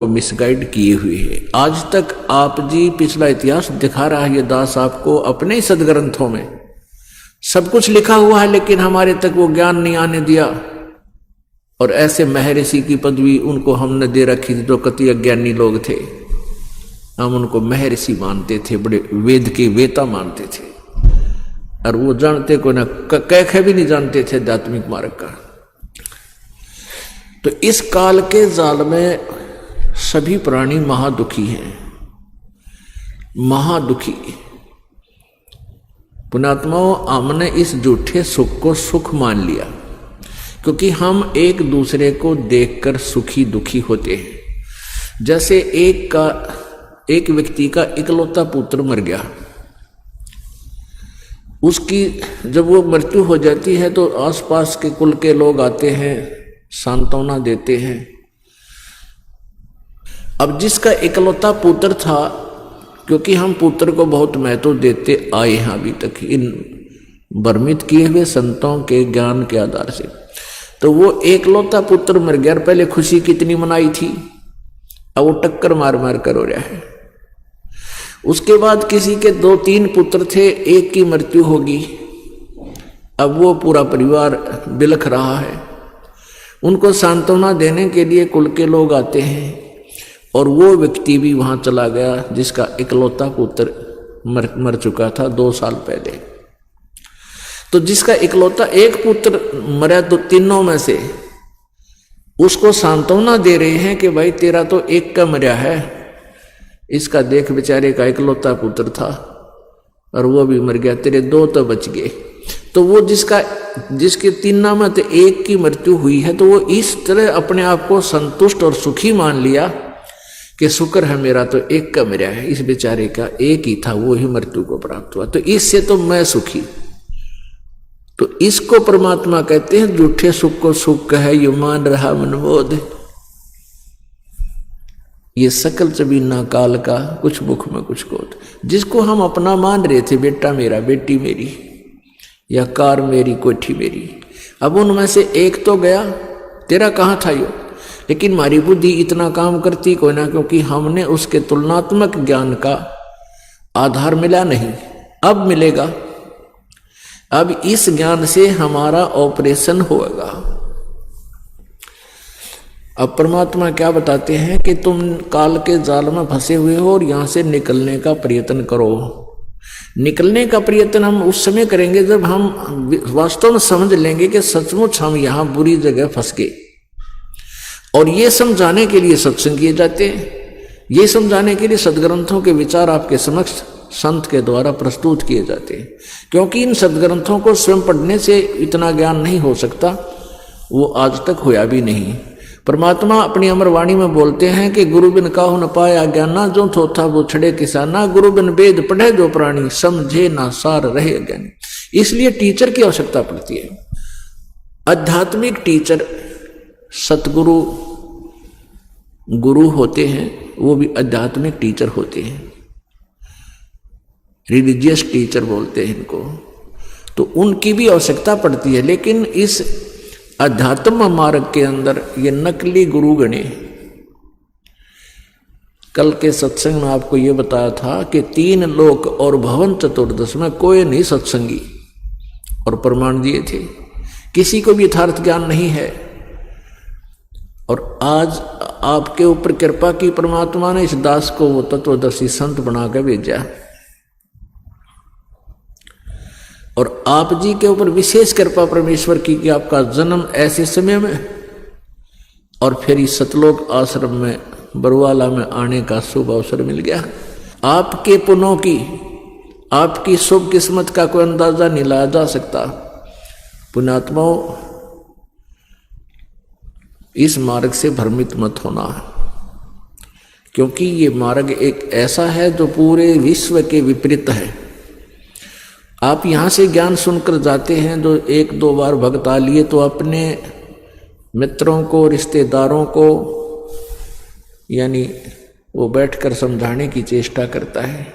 Misguide किए हुए है। आज तक आप जी पिछला इतिहास दिखा रहा है ये दास आपको अपने ही सदग्रंथों में सब कुछ लिखा हुआ है, लेकिन हमारे तक वो ज्ञान नहीं आने दिया। और ऐसे महर्षि की पदवी उनको हमने दे रखी थी जो कति अज्ञानी लोग थे। हम उनको महर्षि मानते थे, बड़े वेद के वेता मानते थे, और वो जानते को ना कह भी नहीं जानते थे आध्यात्मिक मार्ग का। तो इस काल के जाल में सभी प्राणी महादुखी हैं, महादुखी। पुण्यात्माओं, हमने इस झूठे सुख को सुख मान लिया, क्योंकि हम एक दूसरे को देखकर सुखी दुखी होते हैं। जैसे एक व्यक्ति का इकलौता पुत्र मर गया, उसकी जब वो मृत्यु हो जाती है तो आसपास के कुल के लोग आते हैं, सांत्वना देते हैं। अब जिसका इकलौता पुत्र था, क्योंकि हम पुत्र को बहुत महत्व देते आए हैं अभी तक इन भ्रमित किए हुए संतों के ज्ञान के आधार से, तो वो एकलौता पुत्र मर गया। पहले खुशी कितनी मनाई थी, अब वो टक्कर मार मार कर हो रहा है। उसके बाद किसी के 2-3 पुत्र थे, एक की मृत्यु होगी, अब वो पूरा परिवार बिलख रहा है। उनको सांत्वना देने के लिए कुल के लोग आते हैं, और वो व्यक्ति भी वहां चला गया जिसका इकलौता पुत्र मर चुका था 2 साल पहले। तो जिसका इकलौता एक पुत्र मरा, तो तीनों में से उसको सांत्वना दे रहे हैं कि भाई तेरा तो एक का मरा है, इसका देख बेचारे का इकलौता पुत्र था और वो भी मर गया, तेरे 2 तो बच गए। तो वो जिसके 3 में तो एक की मृत्यु हुई है, तो वो इस तरह अपने आप को संतुष्ट और सुखी मान लिया कि शुक्र है मेरा तो एक का मरा है, इस बेचारे का एक ही था, वो ही मृत्यु को प्राप्त हुआ, तो इससे तो मैं सुखी। तो इसको परमात्मा कहते हैं झूठे सुख को सुख है, यू मान रहा मनमोद। ये सकल चबीना काल का, कुछ मुख में कुछ कोट। जिसको हम अपना मान रहे थे, बेटा मेरा, बेटी मेरी, या कार मेरी, कोठी मेरी, अब उनमें से एक तो गया, तेरा कहाँ था यो। लेकिन हमारी बुद्धि इतना काम करती कोई ना, क्योंकि हमने उसके तुलनात्मक ज्ञान का आधार मिला नहीं, अब मिलेगा। अब इस ज्ञान से हमारा ऑपरेशन होगा। अब परमात्मा क्या बताते हैं कि तुम काल के जाल में फंसे हुए हो और यहां से निकलने का प्रयत्न करो। निकलने का प्रयत्न हम उस समय करेंगे जब हम वास्तव में समझ लेंगे कि सचमुच हम यहां बुरी जगह फंस गए। और ये समझाने के लिए सत्संग किए जाते हैं, ये समझाने के लिए सदग्रंथों के विचार आपके समक्ष संत के द्वारा प्रस्तुत किए जाते हैं। क्योंकि इन सदग्रंथों को स्वयं पढ़ने से इतना ज्ञान नहीं हो सकता, वो आज तक होया भी नहीं। परमात्मा अपनी अमर वाणी में बोलते हैं कि गुरु बिन काहु न पाया ज्ञाना, जो थोथा वो छड़े किसाना, गुरु बिन वेद पढ़े जो प्राणी, समझे ना सार रहे अज्ञानी। इसलिए टीचर की आवश्यकता पड़ती है। आध्यात्मिक टीचर सतगुरु गुरु होते हैं, वो भी आध्यात्मिक टीचर होते हैं, रिलीजियस टीचर बोलते हैं इनको। तो उनकी भी आवश्यकता पड़ती है। लेकिन इस अध्यात्म मार्ग के अंदर ये नकली गुरु गणे, कल के सत्संग में आपको ये बताया था कि 3 लोक और भवन चतुर्दश में कोई नहीं सत्संगी, और प्रमाण दिए थे। किसी को भी यथार्थ ज्ञान नहीं है। और आज आपके ऊपर कृपा की परमात्मा ने इस दास को वो तत्वदर्शी संत बनाकर भेजा, और आप जी के ऊपर विशेष कृपा परमेश्वर की कि आपका जन्म ऐसे समय में और फिर इस सतलोक आश्रम में बरुवाला में आने का शुभ अवसर मिल गया। आपके पुण्यों की, आपकी शुभ किस्मत का कोई अंदाजा नहीं लाया जा सकता। पुण्यात्माओं, इस मार्ग से भ्रमित मत होना, क्योंकि ये मार्ग एक ऐसा है जो पूरे विश्व के विपरीत है। आप यहाँ से ज्ञान सुनकर जाते हैं, जो 1-2 बार भगता लिए, तो अपने मित्रों को, रिश्तेदारों को, यानी वो बैठकर समझाने की चेष्टा करता है,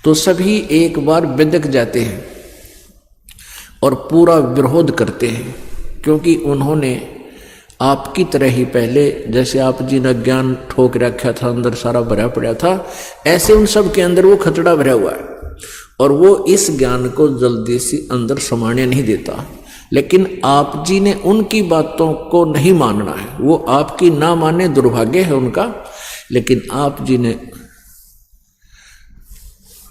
तो सभी एक बार बिदक जाते हैं और पूरा विरोध करते हैं, क्योंकि उन्होंने आपकी तरह ही पहले जैसे आप जी ने ज्ञान ठोक रखा था, अंदर सारा भरा पड़ा था, ऐसे उन सब के अंदर वो खतरा भरा हुआ है और वो इस ज्ञान को जल्दी से अंदर समाने नहीं देता। लेकिन आप जी ने उनकी बातों को नहीं मानना है, वो आपकी ना माने दुर्भाग्य है उनका, लेकिन आप जी ने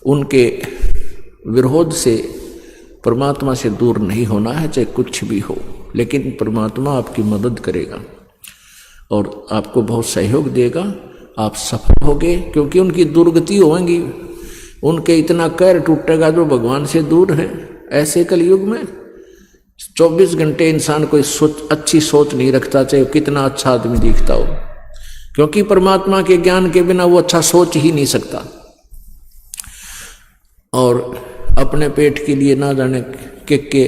उनके विरोध से परमात्मा से दूर नहीं होना है, चाहे कुछ भी हो। लेकिन परमात्मा आपकी मदद करेगा और आपको बहुत सहयोग देगा, आप सफल होगे, क्योंकि उनकी दुर्गति होंगी, उनके इतना कहर टूटेगा जो भगवान से दूर है। ऐसे कलयुग में 24 घंटे इंसान कोई अच्छी सोच नहीं रखता, चाहे कितना अच्छा आदमी दिखता हो, क्योंकि परमात्मा के ज्ञान के बिना वो अच्छा सोच ही नहीं सकता। और अपने पेट के लिए ना जाने के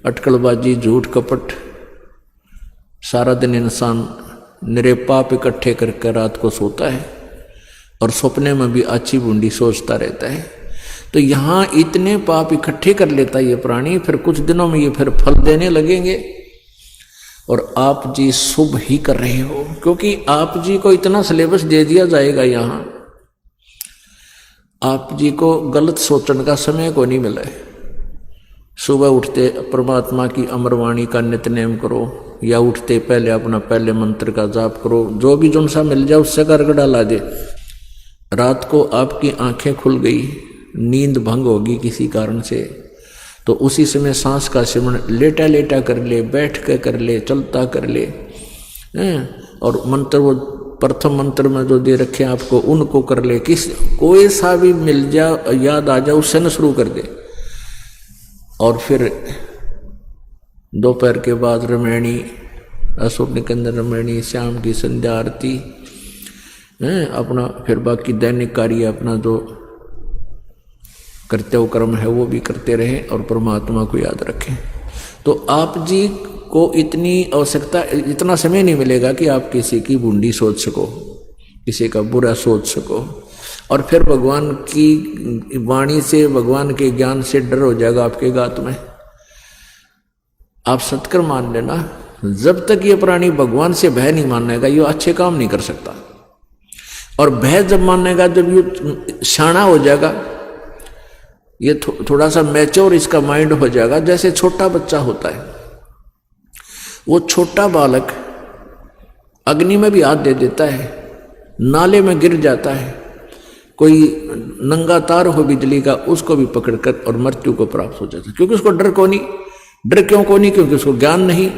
अटकलबाजी, झूठ कपट, सारा दिन इंसान निरे पाप इकट्ठे करके रात को सोता है और सपने में भी अच्छी बूंदी सोचता रहता है। तो यहाँ इतने पाप इकट्ठे कर लेता ये प्राणी, फिर कुछ दिनों में ये फिर फल देने लगेंगे। और आप जी शुभ ही कर रहे हो, क्योंकि आप जी को इतना सिलेबस दे दिया जाएगा। यहाँ आप जी को गलत सोचने का समय को नहीं मिला है। सुबह उठते परमात्मा की अमरवाणी का नित्यनेम करो, या उठते पहले अपना पहले मंत्र का जाप करो, जो भी जो सा मिल जाए उससे कर डाला दे। रात को आपकी आंखें खुल गई, नींद भंग होगी किसी कारण से, तो उसी समय सांस का सिमरण लेटा लेटा कर ले, बैठ कर ले, चलता कर ले। और मंत्र वो प्रथम मंत्र में जो दे रखे आपको उनको कर ले। कोई सा भी मिल जा, याद आ जाए, उससे न शुरू कर दे। और फिर दोपहर के बाद रामायणी, अशोक निकंदन रामायणी, शाम की संध्या आरती, अपना फिर बाकी दैनिक कार्य अपना जो कर्तव्य कर्म है वो भी करते रहे और परमात्मा को याद रखें। तो आप जी को इतनी आवश्यकता, इतना समय नहीं मिलेगा कि आप किसी की बूंदी सोच सको, किसी का बुरा सोच सको। और फिर भगवान की वाणी से, भगवान के ज्ञान से डर हो जाएगा आपके गात में। आप सत्कर मान लेना, जब तक ये प्राणी भगवान से भय नहीं मानेगा ये अच्छे काम नहीं कर सकता। और भय जब मानेगा, जब ये शाना हो जाएगा, ये थोड़ा सा मैच्योर इसका माइंड हो जाएगा। जैसे छोटा बच्चा होता है, वो छोटा बालक अग्नि में भी हाथ दे देता है, नाले में गिर जाता है, कोई नंगा तार हो बिजली का उसको भी पकड़कर और मृत्यु को प्राप्त हो जाता है, क्योंकि उसको डर को नहीं। डर क्यों को नहीं? क्योंकि उसको ज्ञान नहीं।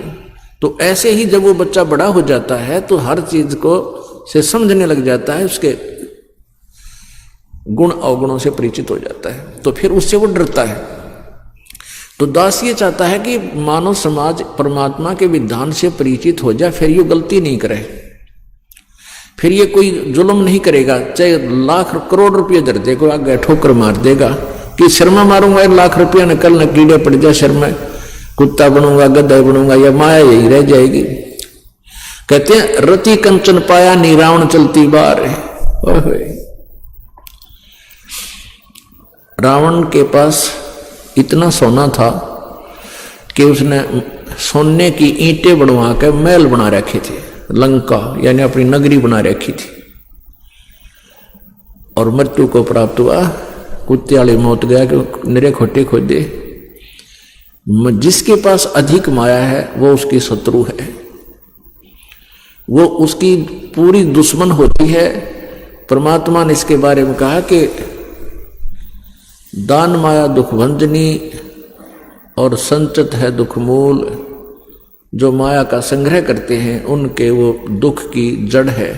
तो ऐसे ही जब वो बच्चा बड़ा हो जाता है तो हर चीज को से समझने लग जाता है, उसके गुण अवगुणों से परिचित हो जाता है, तो फिर उससे वो डरता है। तो दास ये चाहता है कि मानव समाज परमात्मा के विधान से परिचित हो जाए, फिर ये गलती नहीं करे, फिर ये कोई जुल्म नहीं करेगा। चाहे लाख करोड़ रुपये दर दे, कोई आगे ठोकर मार देगा कि शर्मा मारूंगा, 1 लाख रुपया निकल न कीड़े पड़ जाए, शर्मा कुत्ता बनूंगा, गद्दा बनूंगा, या माया यही रह जाएगी। कहते हैं रति कंचन पाया नी रावण चलती बार। रावण के पास इतना सोना था कि उसने सोने की ईंटें बनवा के महल बना रखे थे, लंका यानी अपनी नगरी बना रखी थी। और मृत्यु को प्राप्त हुआ, कुत्ते वाली मौत गया कि निरे खोटे खोदे। जिसके पास अधिक माया है वो उसकी शत्रु है, वो उसकी पूरी दुश्मन होती है। परमात्मा ने इसके बारे में कहा कि दान माया दुख भंजनी और संचित है दुख मूल। जो माया का संग्रह करते हैं उनके वो दुख की जड़ है,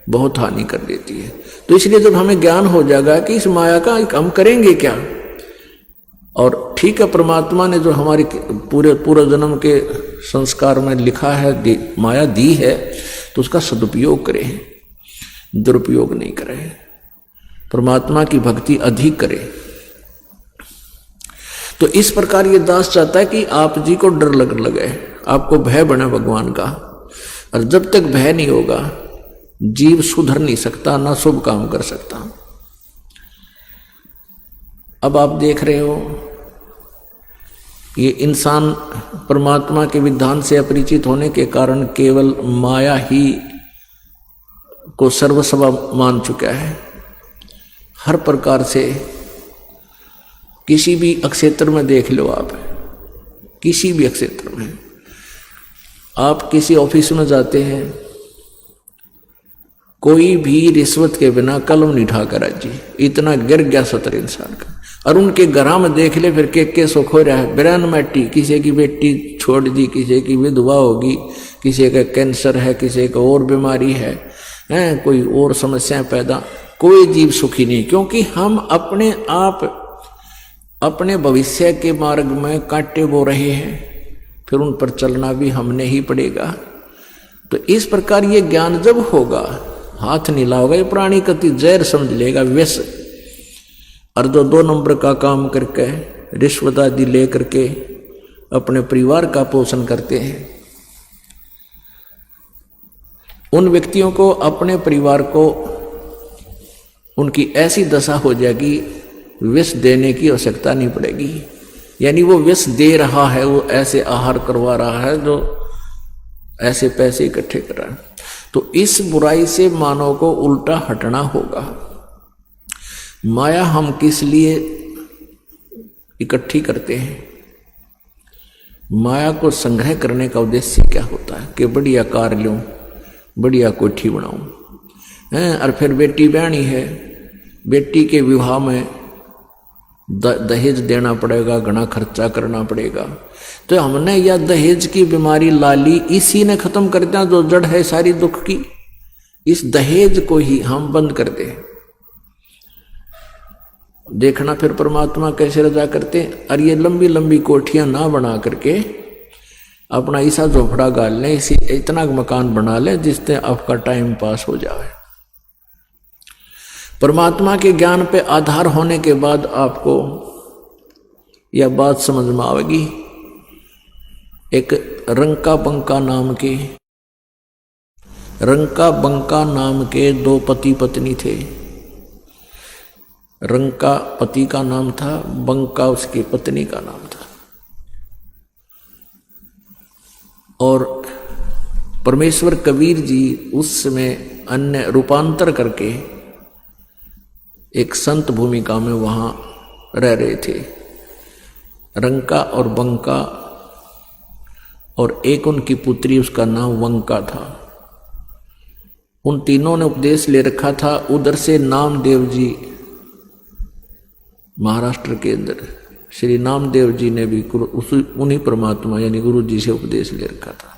बहुत हानि कर देती है। तो इसलिए जब हमें ज्ञान हो जाएगा कि इस माया का हम करेंगे क्या, और ठीक है परमात्मा ने जो हमारी पूरे जन्म के संस्कार में लिखा है, माया दी है, तो उसका सदुपयोग करें, दुरुपयोग नहीं करें, परमात्मा की भक्ति अधिक करें। तो इस प्रकार ये दास चाहता है कि आप जी को डर लगे, आपको भय बने भगवान का। और जब तक भय नहीं होगा जीव सुधर नहीं सकता, ना शुभ काम कर सकता। अब आप देख रहे हो ये इंसान परमात्मा के विधान से अपरिचित होने के कारण केवल माया ही को सर्वस्व मान चुका है। हर प्रकार से किसी भी क्षेत्र में देख लो आप, किसी भी क्षेत्र में आप किसी ऑफिस में जाते हैं, कोई भी रिश्वत के बिना कलम नहीं उठाकर राजी, इतना गिर गया सतर इंसान का। और उनके घरा में देख ले फिर के सुख हो रहा है, बिरान मैटी, किसी की बेटी छोड़ दी, किसी की विधवा होगी, किसी का कैंसर है, किसी का और बीमारी है, कोई और समस्याएं पैदा, कोई जीव सुखी नहीं, क्योंकि हम अपने आप अपने भविष्य के मार्ग में कांटे बो रहे हैं, फिर उन पर चलना भी हमने ही पड़ेगा। तो इस प्रकार ये ज्ञान जब होगा, हाथ नहीं लाओगा, ये प्राणी कति जहर समझ लेगा, विष। और दो नंबर का काम करके रिश्वत आदि ले करके अपने परिवार का पोषण करते हैं, उन व्यक्तियों को, अपने परिवार को, उनकी ऐसी दशा हो जाएगी विष देने की आवश्यकता नहीं पड़ेगी। यानी वो विष दे रहा है, वो ऐसे आहार करवा रहा है, जो ऐसे पैसे इकट्ठे कर रहा है। तो इस बुराई से मानव को उल्टा हटना होगा। माया हम किस लिए इकट्ठी करते हैं? माया को संग्रह करने का उद्देश्य क्या होता है कि बढ़िया कार लूं, बढ़िया कोठी बनाऊं, और फिर बेटी ब्याणी है, बेटी के विवाह में दहेज देना पड़ेगा, घना खर्चा करना पड़ेगा। तो हमने यह दहेज की बीमारी लाली इसी ने खत्म कर दिया, जो जड़ है सारी दुख की। इस दहेज को ही हम बंद कर दे। देखना फिर परमात्मा कैसे रजा करते हैं। और ये लंबी लंबी कोठियां ना बना करके अपना ऐसा झोपड़ा गाल लें, इसी इतना मकान बना लें जिससे आपका टाइम पास हो जाए। परमात्मा के ज्ञान पे आधार होने के बाद आपको यह बात समझ में आएगी। एक रंका बंका नाम के दो पति पत्नी थे। रंका पति का नाम था, बंका उसकी पत्नी का नाम था। और परमेश्वर कबीर जी उस समय अन्य रूपांतर करके एक संत भूमिका में वहां रह रहे थे। रंका और बंका, और एक उनकी पुत्री, उसका नाम वंका था। उन तीनों ने उपदेश ले रखा था। उधर से नामदेव जी, महाराष्ट्र के अंदर श्री नामदेव जी ने भी उन्हीं परमात्मा यानी गुरु जी से उपदेश ले रखा था।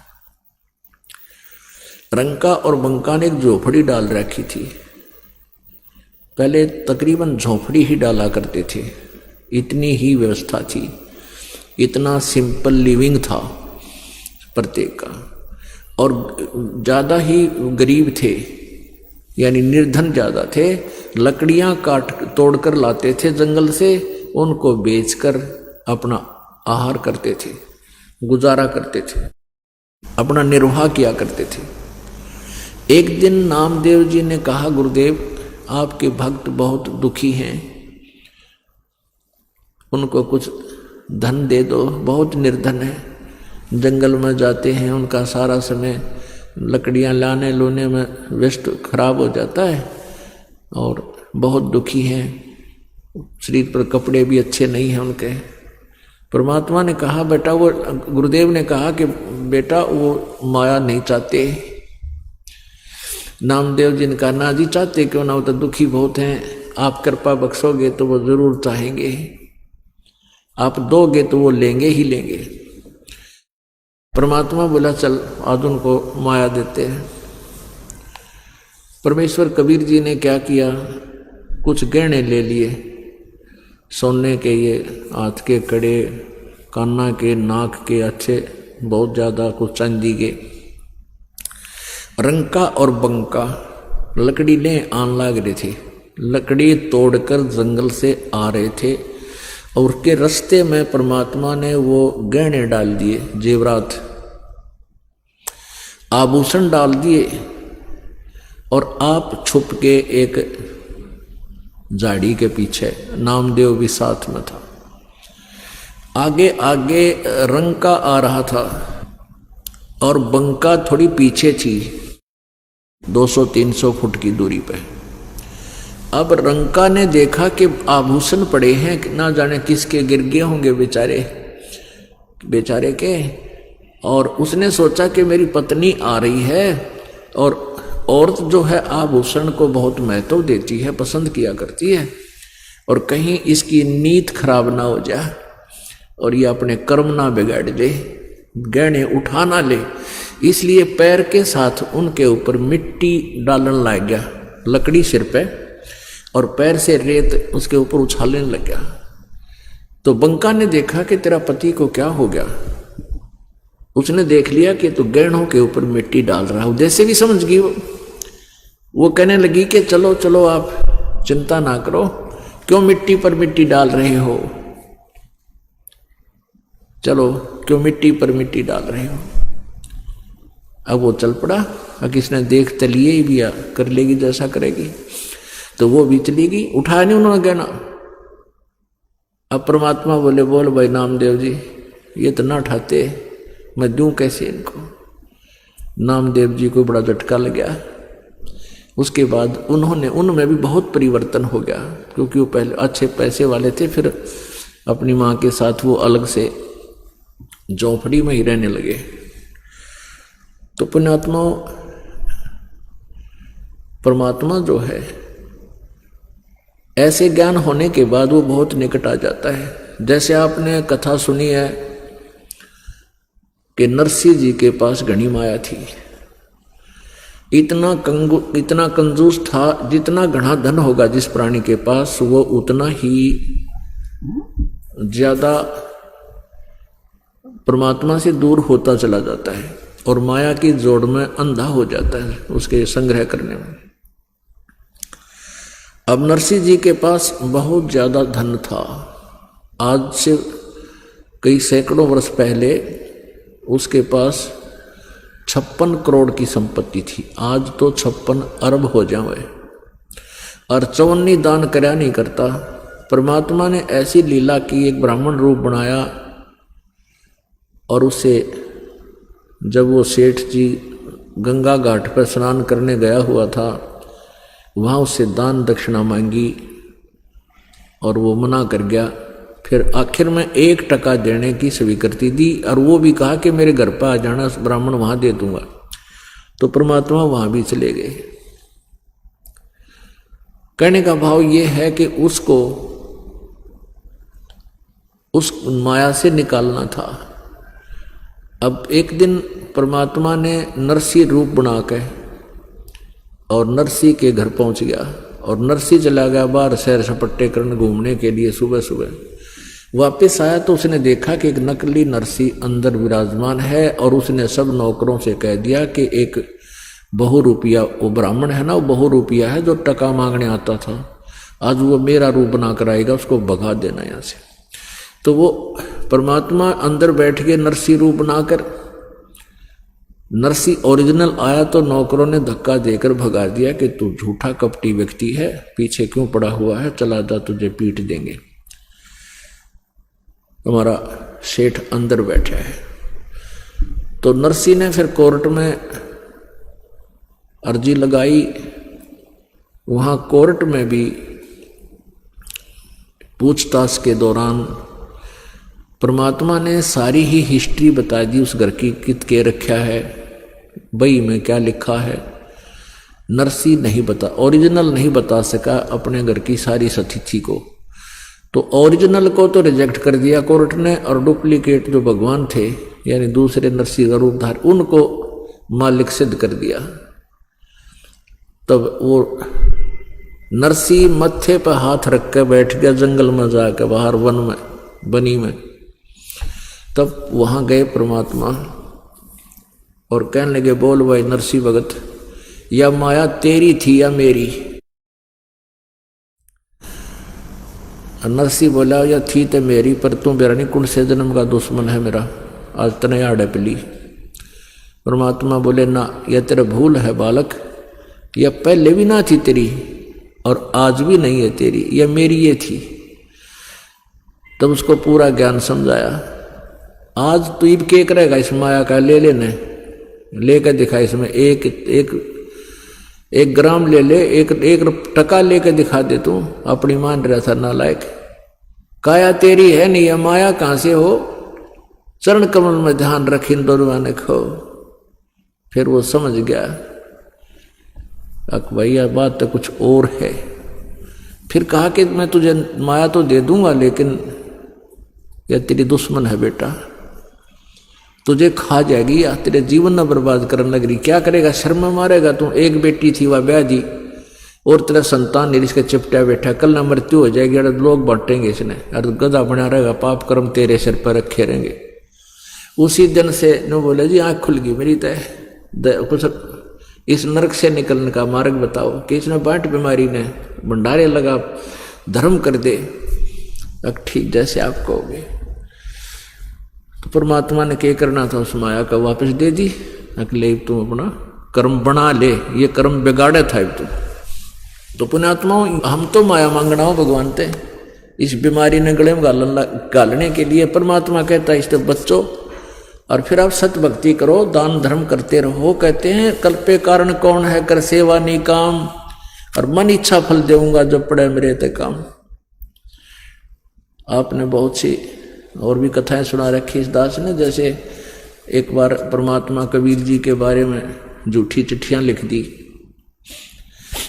रंका और बंका ने एक झोपड़ी डाल रखी थी। पहले तकरीबन झोपड़ी ही डाला करते थे, इतनी ही व्यवस्था थी, इतना सिंपल लिविंग था प्रत्येक का। और ज़्यादा ही गरीब थे, यानी निर्धन ज़्यादा थे। लकड़ियाँ तोड़ कर लाते थे जंगल से, उनको बेचकर अपना आहार करते थे, गुजारा करते थे, अपना निर्वाह किया करते थे। एक दिन नामदेव जी ने कहा, गुरुदेव आपके भक्त बहुत दुखी हैं, उनको कुछ धन दे दो, बहुत निर्धन है, जंगल में जाते हैं, उनका सारा समय लकड़ियां लाने लोने में व्यस्त खराब हो जाता है और बहुत दुखी हैं, शरीर पर कपड़े भी अच्छे नहीं हैं उनके। परमात्मा ने कहा, बेटा वो, गुरुदेव ने कहा कि बेटा वो माया नहीं चाहते। नामदेव जी ने कहा, ना जी चाहते क्यों ना, वो तो दुखी बहुत हैं, आप कृपा बख्शोगे तो वो जरूर चाहेंगे, आप दोगे तो वो लेंगे ही लेंगे। परमात्मा बोला, चल आज उनको माया देते हैं। परमेश्वर कबीर जी ने क्या किया, कुछ गहने ले लिए, सोने के, ये हाथ के कड़े, कान्ना के, नाक के अच्छे बहुत ज़्यादा, कुछ चांदी के। रंका और बंका लकड़ी ले आन लाग रहे थे, लकड़ी तोड़कर जंगल से आ रहे थे, और के रास्ते में परमात्मा ने वो गहने डाल दिए, जेवरात आभूषण डाल दिए, और आप छुप के एक झाड़ी के पीछे, नामदेव भी साथ में था, आगे आगे रंका आ रहा था और बंका थोड़ी पीछे थी, 200-300 फुट की दूरी पे। अब रंका ने देखा कि आभूषण पड़े हैं, ना जाने किसके गिर गए होंगे बेचारे के, और उसने सोचा कि मेरी पत्नी आ रही है, और औरत जो है आभूषण को बहुत महत्व देती है, पसंद किया करती है, और कहीं इसकी नीयत खराब ना हो जाए और ये अपने कर्म ना बिगाड़ ले, गहने उठा ना ले, इसलिए पैर के साथ उनके ऊपर मिट्टी डालने लग गया, लकड़ी सिर पे, और पैर से रेत उसके ऊपर उछालने लग गया। तो बंका ने देखा कि तेरा पति को क्या हो गया। उसने देख लिया कि तू गहनों के ऊपर मिट्टी डाल रहा है, उद्देश्य भी समझ गई वो कहने लगी कि चलो चलो आप चिंता ना करो, क्यों मिट्टी पर मिट्टी डाल रहे हो, चलो क्यों मिट्टी पर मिट्टी डाल रहे हो। अब वो चल पड़ा, अब इसने देख तो लिए ही भी कर लेगी जैसा करेगी, तो वो भी चली गई, उठाया नहीं उन्होंने गहना। अब परमात्मा बोले बोल भाई नामदेव जी, ये तो ना उठाते, मैं दूं कैसे इनको। नामदेव जी को बड़ा झटका लग गया। उसके बाद उनमें भी बहुत परिवर्तन हो गया, क्योंकि वो पहले अच्छे पैसे वाले थे, फिर अपनी माँ के साथ वो अलग से झोंपड़ी में ही रहने लगे। तो पुण्यात्मा परमात्मा जो है, ऐसे ज्ञान होने के बाद वो बहुत निकट आ जाता है। जैसे आपने कथा सुनी है कि नरसिंह जी के पास घनी माया थी, इतना कंजूस था, जितना घना धन होगा जिस प्राणी के पास, वो उतना ही ज्यादा परमात्मा से दूर होता चला जाता है और माया की जोड़ में अंधा हो जाता है उसके संग्रह करने में। अब नरसिंह जी के पास बहुत ज्यादा धन था। आज से कई सैकड़ों वर्ष पहले उसके पास 56 करोड़ की संपत्ति थी, आज तो 56 अरब हो जाए, और चौवन्नी दान करया नहीं करता। परमात्मा ने ऐसी लीला की, एक ब्राह्मण रूप बनाया, और उसे जब वो सेठ जी गंगा घाट पर स्नान करने गया हुआ था, वहाँ उससे दान दक्षिणा मांगी और वो मना कर गया। फिर आखिर में 1% देने की स्वीकृति दी, और वो भी कहा कि मेरे घर पर आ जाना, ब्राह्मण वहाँ दे दूंगा। तो परमात्मा वहाँ भी चले गए। कहने का भाव ये है कि उसको उस माया से निकालना था। अब एक दिन परमात्मा ने नरसिंह रूप बना के और नरसिंह के घर पहुंच गया, और नरसिंह चला गया बाहर सैर सपट्टे करने घूमने के लिए। सुबह सुबह वापस आया तो उसने देखा कि एक नकली नरसिंह अंदर विराजमान है, और उसने सब नौकरों से कह दिया कि एक बहुरूपिया, वो ब्राह्मण है ना, वो बहुरूपिया है जो टका मांगने आता था, आज वो मेरा रूप बना कर आएगा, उसको भगा देना यहाँ से। तो वो परमात्मा अंदर बैठ के नरसिंह रूप बनाकर, नरसिंह ओरिजिनल आया तो नौकरों ने धक्का देकर भगा दिया कि तू झूठा कपटी व्यक्ति है, पीछे क्यों पड़ा हुआ है, चला जा, तुझे पीट देंगे। तुम्हारा सेठ अंदर बैठा है। तो नरसिंह ने फिर कोर्ट में अर्जी लगाई। वहां कोर्ट में भी पूछताछ के दौरान परमात्मा ने सारी ही हिस्ट्री बता दी उस घर की, कित के रखा है, बई में क्या लिखा है। नरसिंह नहीं बता, ओरिजिनल नहीं बता सका अपने घर की सारी स्थिति को। तो ओरिजिनल को तो रिजेक्ट कर दिया कोर्ट ने, और डुप्लीकेट जो भगवान थे यानी दूसरे नरसिंह का रूपधार, उनको मालिक सिद्ध कर दिया। तब वो नरसिंह मत्थे पर हाथ रख के बैठ गया जंगल में जाकर, बाहर वन में, बनी में। तब वहां गए परमात्मा और कहने लगे, बोल भाई नरसिंह भगत, या माया तेरी थी या मेरी? नरसिंह बोला, या थी तो मेरी, पर तू मेरा नहीं, कुल से जन्म का दुश्मन है मेरा, आज तने आड़े पली। परमात्मा बोले, ना, यह तेरा भूल है बालक, यह पहले भी ना थी तेरी और आज भी नहीं है तेरी, यह मेरी ये थी। तब उसको पूरा ज्ञान समझाया। आज तू इब के करेगा इस माया का, ले लेने लेकर दिखा, इसमें एक ग्राम ले ले, एक टका लेकर दिखा दे, तू अपनी मान रहा था नालायक। काया तेरी है नहीं, यह माया कहां से हो, चरण कमल में ध्यान रख इन दोनों ने खो। फिर वो समझ गया अक भैया बात तो कुछ और है। फिर कहा कि मैं तुझे माया तो दे दूंगा, लेकिन यह तेरी दुश्मन है बेटा, तुझे खा जाएगी या तेरे जीवन न बर्बाद करने लग रही। क्या करेगा, शर्म में मारेगा तू। एक बेटी थी वह ब्याह दी और तेरा संतान नहीं, इसके चिपटा बैठा, कल न मृत्यु हो जाएगी, अरे लोग बांटेंगे इसने, अरे गधा बना रहेगा, पाप कर्म तेरे सिर पर रखे रहेंगे। उसी दिन से न बोले जी आँख खुल गई मेरी, तय कुछ इस नरक से निकलने का मार्ग बताओ। कि इसने बांट बीमारी ने भंडारे लगा, धर्म कर दे। ठीक जैसे आप कहोगे। तो परमात्मा ने क्या करना था, उस माया का वापस दे दी। अगले तुम अपना कर्म बना ले, ये कर्म बिगाड़े था तुम। तो पुण्यात्माओं, हम तो माया मांगना हो भगवान ते, इस बीमारी ने गले में गालने के लिए परमात्मा कहता है इससे बच्चों, और फिर आप सत भक्ति करो, दान धर्म करते रहो। कहते हैं कल्पे कारण कौन है, कर सेवा नहीं काम, और मन इच्छा फल देऊंगा जब पड़े मेरे ते काम। आपने बहुत सी और भी कथाएं सुना रखी इस दास ने। जैसे एक बार परमात्मा कबीर जी के बारे में झूठी चिट्ठियां लिख दी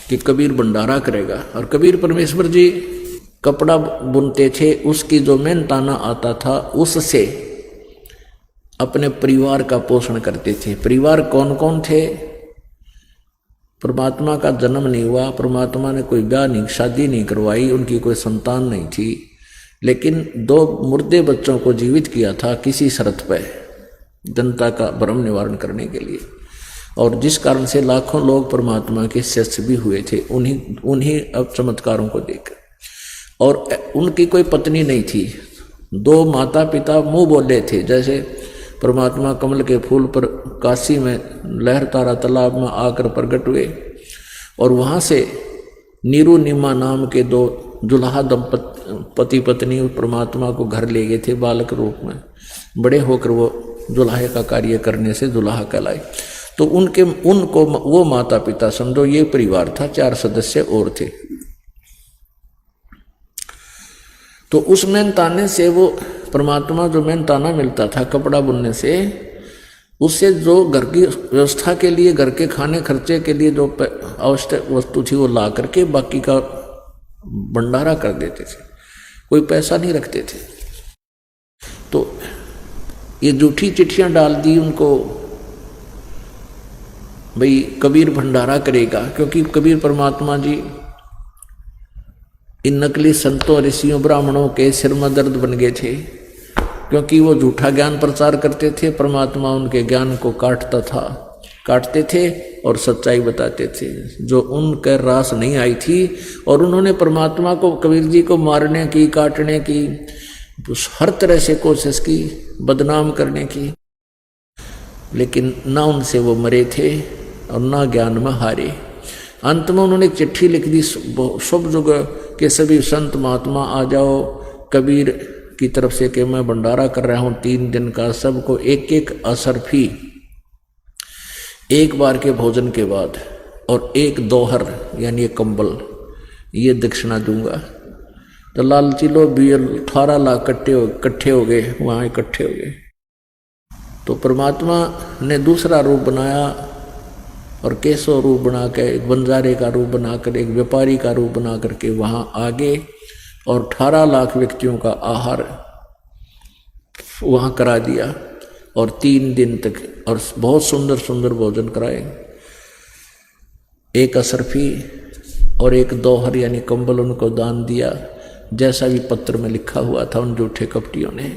कि कबीर भंडारा करेगा, और कबीर परमेश्वर जी कपड़ा बुनते थे, उसकी जो मेहनताना आता था उससे अपने परिवार का पोषण करते थे। परिवार कौन कौन थे, परमात्मा का जन्म नहीं हुआ, परमात्मा ने कोई ब्याह नहीं, शादी नहीं करवाई, उनकी कोई संतान नहीं थी, लेकिन 2 मुर्दे बच्चों को जीवित किया था किसी शर्त पर, जनता का भ्रम निवारण करने के लिए, और जिस कारण से लाखों लोग परमात्मा के शिष्य भी हुए थे उन्हीं अब चमत्कारों को देख। और उनकी कोई पत्नी नहीं थी, 2 माता पिता मुंह बोले थे। जैसे परमात्मा कमल के फूल पर काशी में लहर तारा तालाब में आकर प्रकट हुए, और वहाँ से नीरू नीमा नाम के 2 दुल्हा पति पत्नी परमात्मा को घर ले गए थे बालक रूप में। बड़े होकर वो दुल्हे का कार्य करने से दुल्हा कहलाए। तो उनको वो माता पिता समझो, ये परिवार था, 4 सदस्य और थे। तो उस मेहनताने से वो परमात्मा जो मेहनताना मिलता था कपड़ा बुनने से, उससे जो घर की व्यवस्था के लिए, घर के खाने खर्चे के लिए जो आवश्यक वस्तु थी वो ला करके बाकी का भंडारा कर देते थे, कोई पैसा नहीं रखते थे। तो ये झूठी चिट्ठियां डाल दी उनको, भाई कबीर भंडारा करेगा, क्योंकि कबीर परमात्मा जी इन नकली संतों ऋषियों ब्राह्मणों के सिर में दर्द बन गए थे, क्योंकि वो झूठा ज्ञान प्रचार करते थे। परमात्मा उनके ज्ञान को काटते थे और सच्चाई बताते थे जो उनके रास नहीं आई थी। और उन्होंने परमात्मा को, कबीर जी को मारने की, काटने की, हर तरह से कोशिश की, बदनाम करने की, लेकिन ना उनसे वो मरे थे और ना ज्ञान में हारे। अंत में उन्होंने एक चिट्ठी लिख दी सब जगह के सभी संत महात्मा आ जाओ कबीर की तरफ से कि मैं भंडारा कर रहा हूँ 3 दिन का, सबको एक असरफी 1 बार के भोजन के बाद और 1 दोहर यानी 1 कंबल ये दक्षिणा दूंगा। तो लालची लोग भी 18 लाख इकट्ठे हो गए, वहाँ इकट्ठे हो गए। तो परमात्मा ने दूसरा रूप बनाया और केशव रूप बना के, एक बंजारे का रूप बनाकर, एक व्यापारी का रूप बना करके वहाँ आगे, और 18 लाख व्यक्तियों का आहार वहाँ करा दिया और 3 दिन तक, और बहुत सुंदर सुंदर भोजन कराए। 1 असरफी और 1 दोहर यानी कंबल उनको दान दिया, जैसा भी पत्र में लिखा हुआ था उन झूठे कपटियों ने।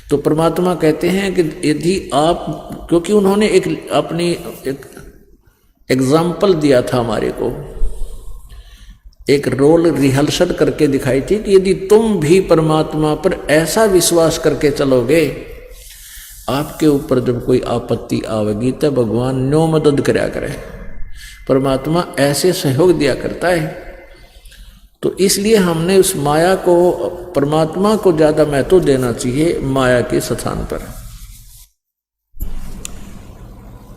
तो परमात्मा कहते हैं कि यदि आप, क्योंकि उन्होंने एक एग्जाम्पल दिया था हमारे को, एक रोल रिहर्सल करके दिखाई थी कि यदि तुम भी परमात्मा पर ऐसा विश्वास करके चलोगे, आपके ऊपर जब कोई आपत्ति आवेगी तो भगवान न्यो मदद करया करे। परमात्मा ऐसे सहयोग दिया करता है। तो इसलिए हमने उस माया को, परमात्मा को ज्यादा महत्व देना चाहिए माया के स्थान पर।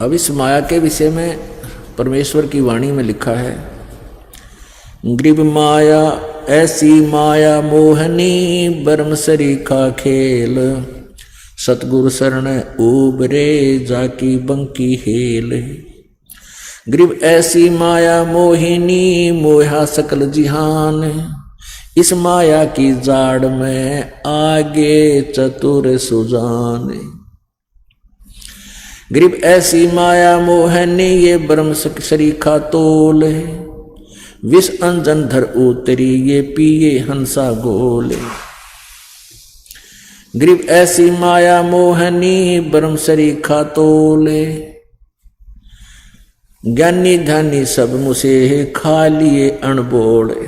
अब इस माया के विषय में परमेश्वर की वाणी में लिखा है, ग्रीब माया ऐसी माया मोहनी, बर्म सरीखा खेल, सतगुरु शरण उबरे जाकी बंकी हेल। ग्रीब ऐसी माया मोहिनी, मोहा सकल जिहान, इस माया की जाड़ में आगे चतुर सुजान। ग्रीब ऐसी माया मोहनी, ये ब्रह्म सरीखा तोल, विष अंजन धर उतरी, ये पिए हंसा गोले। ग्रीब ऐसी माया मोहनी, ब्रह्म सरीखा तोले, ज्ञानी ध्यानी सब मुसे खा लिए अणबोले।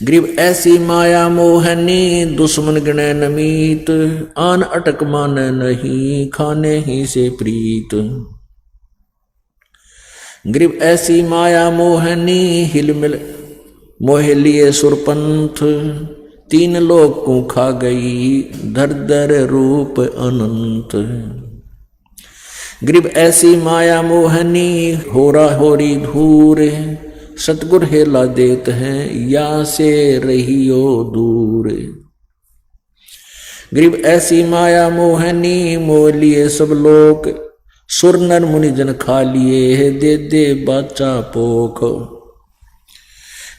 ग्रीब ऐसी माया मोहनी, दुश्मन गणे नमीत, आन अटक मान नहीं, खाने ही से प्रीत। ग्रीब ऐसी माया मोहनी, हिलमिल मोह लिए सुरपंथ, तीन लोक को खा गई, धर धर रूप अनंत। ग्रीब ऐसी माया मोहनी, होरा होरी धूर, सतगुर हेला देत हैं, या से रहियो दूर। ग्रीब ऐसी माया मोहनी, मोह लिए सब लोक, सुर नर मुनि जन खा लिए, दे दे बाचा पोख।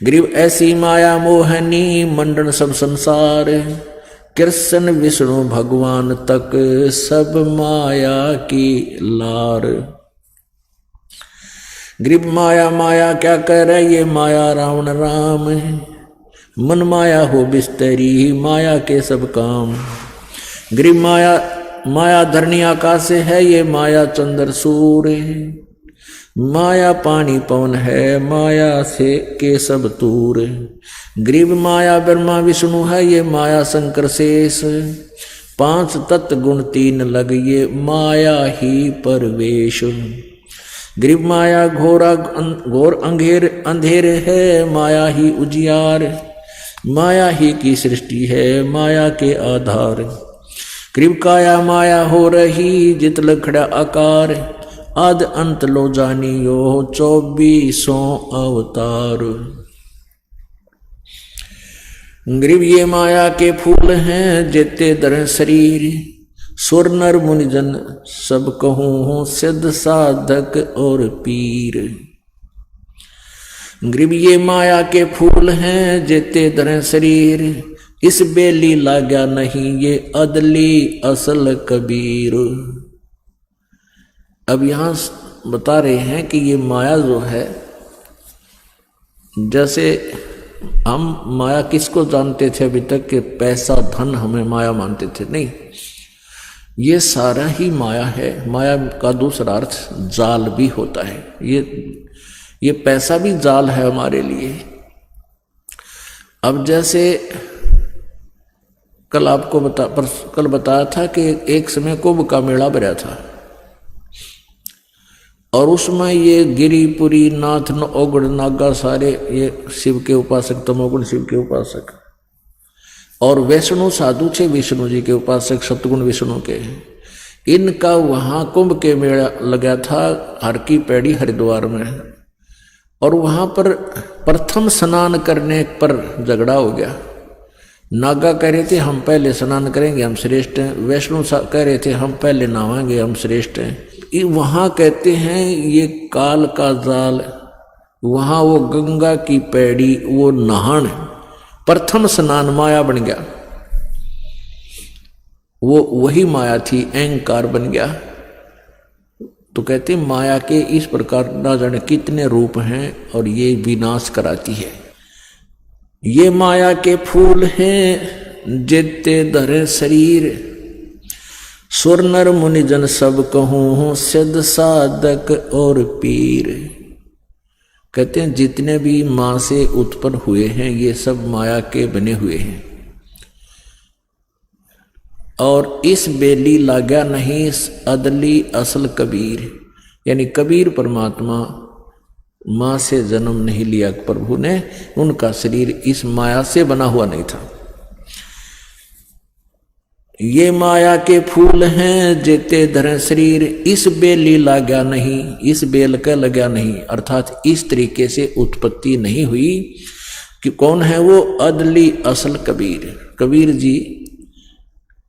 ग्रीब ऐसी माया मोहनी, मंडन सब संसार, कृष्ण विष्णु भगवान तक सब माया की लार। ग्रीब माया माया क्या करे, ये माया रावण राम, मन माया हो बिस्तरी, माया के सब काम। ग्रीब माया माया धरनी आकाश है, ये माया चंद्र सूर्य, माया पानी पवन है, माया से के सब तूर। ग्रीब माया ब्रह्मा विष्णु है, ये माया शंकर शेष, पांच तत्व गुण तीन लग, ये माया ही परवेश। ग्रीब माया घोर अंधेर है, माया ही उजियार, माया ही की सृष्टि है, माया के आधार। ग्रीब काया माया हो रही, जित लखड़ा आकार, आद अंत लो जानियो, 24 अवतार। ग्रीब ये माया के फूल हैं, जेते दर शरीर, सुर नर मुनिजन सब कहूँ, सिद्ध साधक और पीर। ग्रीब ये माया के फूल हैं, जेते दर शरीर, इस बेली लाग्या नहीं, ये अदली असल कबीर। अब यहां बता रहे हैं कि ये माया जो है, जैसे हम माया किसको जानते थे अभी तक कि पैसा धन हमें माया मानते थे, नहीं, ये सारा ही माया है। माया का दूसरा अर्थ जाल भी होता है। ये पैसा भी जाल है हमारे लिए। अब जैसे कल आपको कल बताया था कि एक समय कुंभ का मेला भरा था और उसमें ये गिरिपुरी नाथ ओगड़ नागा सारे ये शिव के उपासक, तमोगुण शिव के उपासक, और वैष्णु साधु थे विष्णु जी के उपासक, सतगुण विष्णु के। इनका वहां कुंभ के मेला लगा था हर की पैड़ी हरिद्वार में, और वहां पर प्रथम स्नान करने पर झगड़ा हो गया। नागा कह रहे थे हम पहले स्नान करेंगे, हम श्रेष्ठ हैं। वैष्णु कह रहे थे हम पहले नहाएंगे, हम श्रेष्ठ हैं। वहां कहते हैं ये काल का जाल, वहां वो गंगा की पैड़ी, वो नहान प्रथम स्नान माया बन गया। वो वही माया थी, अहंकार बन गया। तो कहते माया के इस प्रकार ना जाने कितने रूप हैं और ये विनाश कराती है। ये माया के फूल हैं जेते धरे शरीर, सुर नर मुनि जन सब कहूँ, सिद्ध साधक और पीर। कहते हैं जितने भी माँ से उत्पन्न हुए हैं ये सब माया के बने हुए हैं, और इस बेली लागा नहीं अदली असल कबीर, यानी कबीर परमात्मा माँ से जन्म नहीं लिया प्रभु ने, उनका शरीर इस माया से बना हुआ नहीं था। ये माया के फूल हैं जेते धरे शरीर, इस बेली लाग्या नहीं, इस बेल का लगा नहीं, अर्थात इस तरीके से उत्पत्ति नहीं हुई कि कौन है वो अदली असल कबीर। कबीर जी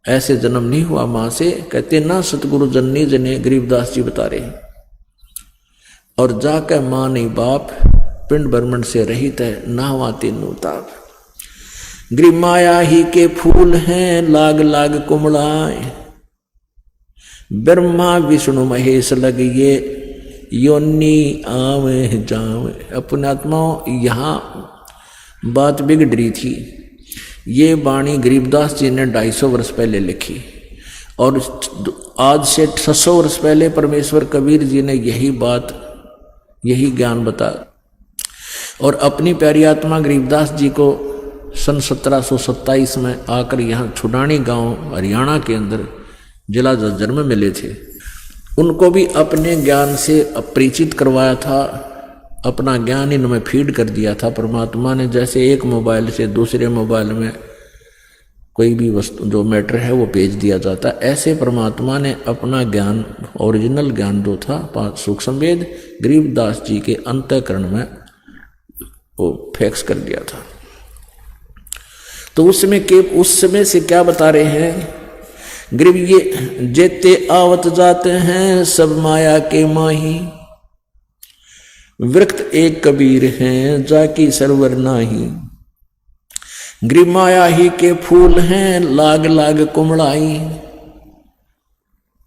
ऐसे जन्म नहीं हुआ मां से, कहते ना सतगुरु जननी जने, गरीबदास जी बता रहे। और जाकर मां नहीं बाप, पिंड ब्रह्मंड से रहित है, नहवा तीनों ताप। गरीब माया ही के फूल हैं लाग लाग कुमड़ाए, ब्रह्मा विष्णु महेश लग ये योनि आवे जावे। अपने आत्माओं यहाँ बात बिगड़ रही थी। ये वाणी गरीबदास जी ने 250 वर्ष पहले लिखी और आज से 600 वर्ष पहले परमेश्वर कबीर जी ने यही बात, यही ज्ञान बताया। और अपनी प्यारी आत्मा गरीबदास जी को सन 1727 में आकर यहाँ छुडानी गांव हरियाणा के अंदर जिला झज्जर में मिले थे। उनको भी अपने ज्ञान से अपरिचित करवाया था, अपना ज्ञान इनमें फीड कर दिया था परमात्मा ने। जैसे एक मोबाइल से दूसरे मोबाइल में कोई भी वस्तु जो मैटर है वो भेज दिया जाता, ऐसे परमात्मा ने अपना ज्ञान, ओरिजिनल ज्ञान जो था 5 सूक्ष्म वेद, गरीबदास जी के अंतःकरण में वो फिक्स कर दिया था। तो उस समय से क्या बता रहे हैं गरीब, ये जेते आवत जाते हैं सब माया के माही, वृक्त एक कबीर हैं जाकी सरवर नाही। गरीब माया ही के फूल हैं लाग लाग कुमड़ाई,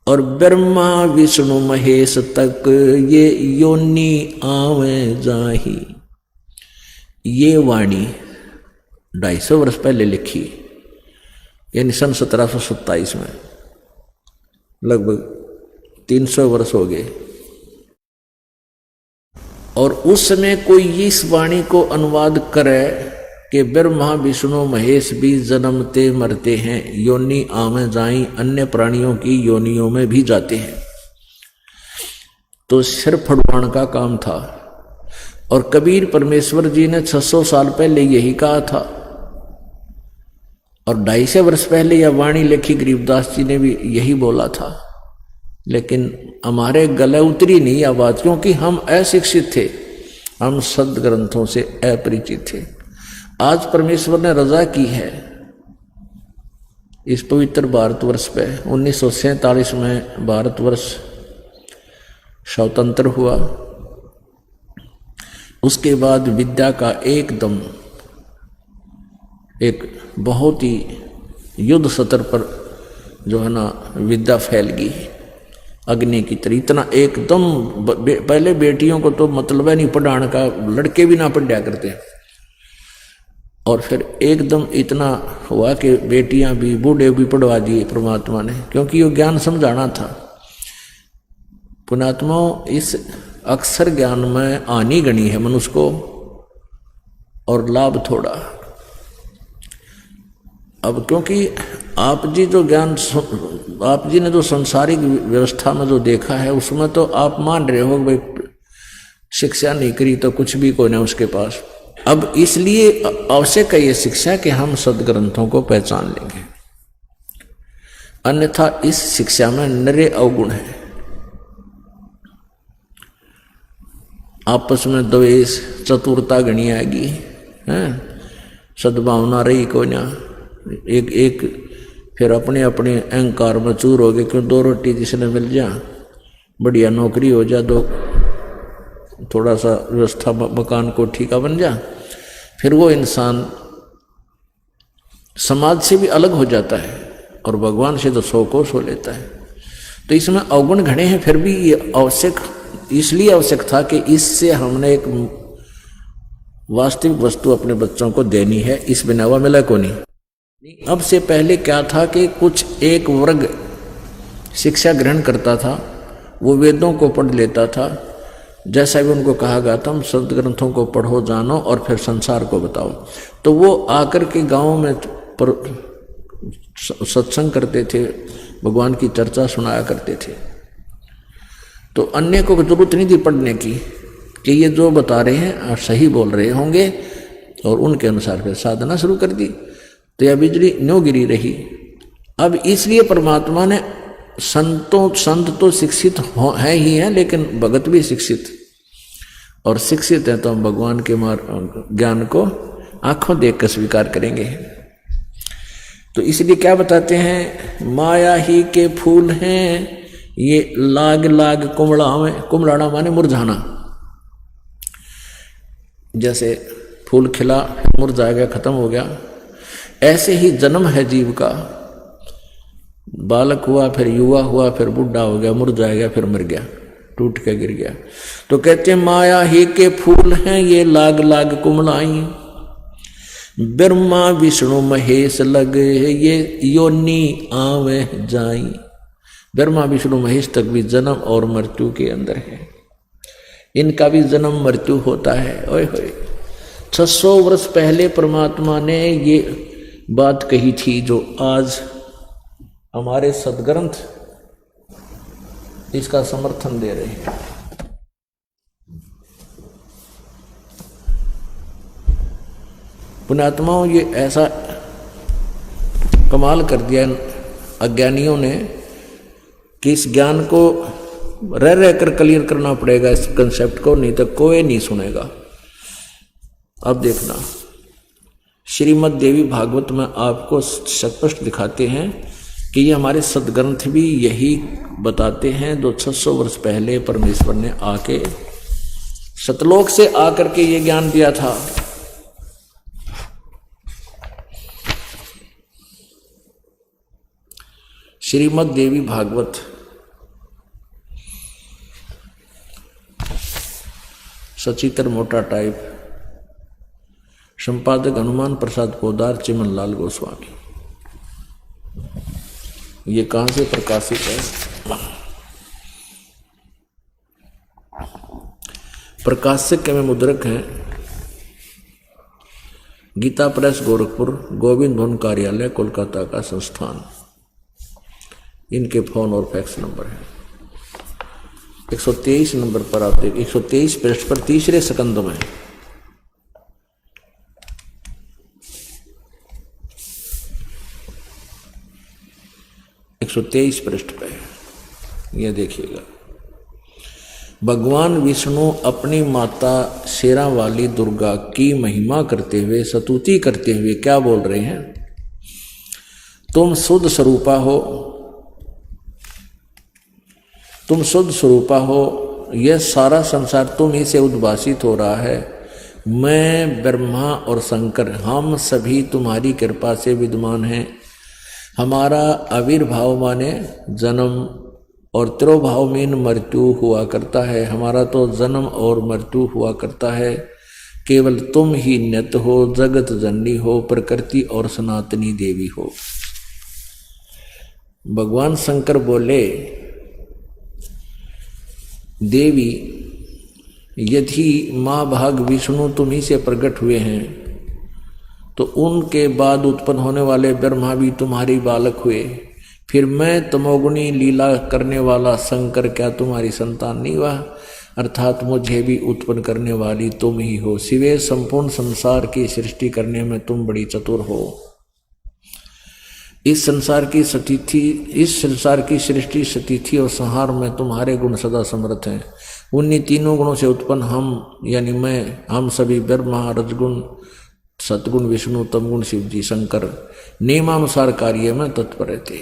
और ब्रह्मा विष्णु महेश तक ये योनि आवे जाही। ये वाणी 250 वर्ष पहले लिखी, यानी सन 1727 में, लगभग 300 वर्ष हो गए। और उस समय कोई इस वाणी को अनुवाद करे कि ब्रह्मा विष्णु महेश भी जन्मते मरते हैं, योनि आमे जाई, अन्य प्राणियों की योनियों में भी जाते हैं, तो सिर फड़वाण का काम था। और कबीर परमेश्वर जी ने 600 साल पहले यही कहा था, और 250 वर्ष पहले यह वाणी लिखी गरीबदास जी ने भी यही बोला था। लेकिन हमारे गले उतरी नहीं यह बात, क्योंकि हम अशिक्षित थे, हम सदग्रंथों से अपरिचित थे। आज परमेश्वर ने रजा की है इस पवित्र भारतवर्ष पे। 1947 में भारतवर्ष स्वतंत्र हुआ। उसके बाद विद्या का एकदम एक बहुत ही युद्ध स्तर पर जो है ना विद्या फैल गई अग्नि की तरह। इतना एकदम पहले बेटियों को तो मतलब है नहीं पढ़ाने का, लड़के भी ना पढ़ा करते, और फिर एकदम इतना हुआ कि बेटियां भी बूढ़े भी पढ़वा दिए परमात्मा ने, क्योंकि ये ज्ञान समझाना था। पुणात्मा इस अक्षर ज्ञान में आनी गणी है मनुष्य को, और लाभ थोड़ा। अब क्योंकि आप जी जो ज्ञान, आप जी ने जो संसारिक व्यवस्था में जो देखा है उसमें तो आप मान रहे हो भाई शिक्षा नहीं करी तो कुछ भी कोई नहीं उसके पास। अब इसलिए आवश्यक है ये शिक्षा कि हम सदग्रंथों को पहचान लेंगे, अन्यथा इस शिक्षा में नरे अवगुण है। आपस में द्वेष चतुरता गणी आएगी, हैं सद्भावना रही कोई ना, एक फिर अपने अपने अहंकार में चूर हो गए। क्यों 2 रोटी जिसने मिल जा, बढ़िया नौकरी हो जा, दो थोड़ा सा व्यवस्था मकान को ठीका बन जा, फिर वो इंसान समाज से भी अलग हो जाता है और भगवान से तो 100 कोस हो लेता है। तो इसमें अवगुण घने हैं, फिर भी ये आवश्यक, इसलिए आवश्यक था कि इससे हमने एक वास्तविक वस्तु अपने बच्चों को देनी है, इस बिना हुआ मिला को नहीं। अब से पहले क्या था कि कुछ एक वर्ग शिक्षा ग्रहण करता था, वो वेदों को पढ़ लेता था, जैसा भी उनको कहा गया था, हम संत ग्रंथों को पढ़ो जानो और फिर संसार को बताओ। तो वो आकर के गाँव में सत्संग करते थे, भगवान की चर्चा सुनाया करते थे। तो अन्य को जरूरत नहीं थी पढ़ने की, कि ये जो बता रहे हैं आप सही बोल रहे होंगे, और उनके अनुसार फिर साधना शुरू कर दी। तो यह बिजली न्यों गिरी रही। अब इसलिए परमात्मा ने संत तो शिक्षित है ही है, लेकिन भगत भी शिक्षित, और शिक्षित है तो हम भगवान के ज्ञान को आंखों देख कर स्वीकार करेंगे। तो इसलिए क्या बताते हैं, माया ही के फूल हैं ये लाग लाग कुमड़ाना माने मुरझाना। जैसे फूल खिला मुरझा गया, खत्म हो गया, ऐसे ही जन्म है जीव का। बालक हुआ, फिर युवा हुआ, फिर बुढ़ा हो गया, मुरझा गया, फिर मर गया, टूट के गिर गया। तो कहते हैं माया ही के फूल हैं ये लाग लाग कुमलाई, ब्रह्मा विष्णु महेश लगे ये योनि आवे जाई। ब्रह्मा विष्णु महेश तक भी जन्म और मृत्यु के अंदर है, इनका भी जन्म मृत्यु होता है। ओए होए, 600 वर्ष पहले परमात्मा ने ये बात कही थी, जो आज हमारे सदग्रंथ इसका समर्थन दे रहे हैं। पुण्यात्माओं, ये ऐसा कमाल कर दिया अज्ञानियों ने कि इस ज्ञान को रह रह कर क्लियर करना पड़ेगा इस कंसेप्ट को, नहीं तो कोई नहीं सुनेगा। अब देखना, श्रीमद् देवी भागवत में आपको स्पष्ट दिखाते हैं कि ये हमारे सदग्रंथ भी यही बताते हैं, जो 600 वर्ष पहले परमेश्वर ने आके सतलोक से आकर के ये ज्ञान दिया था। श्रीमद् देवी भागवत सचित्र मोटा टाइप, संपादक हनुमान प्रसाद पोदार, चिमन लाल गोस्वामी। ये कहां से प्रकाशित है? प्रकाशक में मुद्रक हैं गीता प्रेस गोरखपुर, गोविंद भवन कार्यालय कोलकाता का संस्थान। इनके फोन और फैक्स नंबर है। 123 नंबर पर आप देख, 123 पृष्ठ पर तीसरे स्कंद में 123 पृष्ठ पे यह देखिएगा। भगवान विष्णु अपनी माता शेरा वाली दुर्गा की महिमा करते हुए, स्तुति करते हुए क्या बोल रहे हैं? तुम शुद्ध स्वरूपा हो, तुम शुद्ध स्वरूपा हो, यह सारा संसार तुम ही से उद्भासित हो रहा है। मैं, ब्रह्मा और शंकर, हम सभी तुम्हारी कृपा से विद्यमान हैं। हमारा आविर्भाव माने जन्म और तिरोभाव में मृत्यु हुआ करता है। हमारा तो जन्म और मृत्यु हुआ करता है। केवल तुम ही नित्य हो, जगत जननी हो, प्रकृति और सनातनी देवी हो। भगवान शंकर बोले, देवी यदि महाभाग विष्णु तुम्ही से प्रकट हुए हैं तो उनके बाद उत्पन्न होने वाले ब्रह्मा भी तुम्हारी बालक हुए, फिर मैं तमोगुणी लीला करने वाला शंकर क्या तुम्हारी संतान नहीं हुआ? अर्थात मुझे भी उत्पन्न करने वाली तुम ही हो। सिवे संपूर्ण संसार की सृष्टि करने में तुम बड़ी चतुर हो। इस संसार की सृष्टि स्थिति और संहार में तुम्हारे गुण सदा समर्थ हैं। उन्हीं तीनों गुणों से उत्पन्न हम यानी मैं, हम सभी ब्रह्मा, रजगुण, सतगुण विष्णु, तमगुण शिव जी, शंकर नियमानुसार कार्य में तत्पर रहते।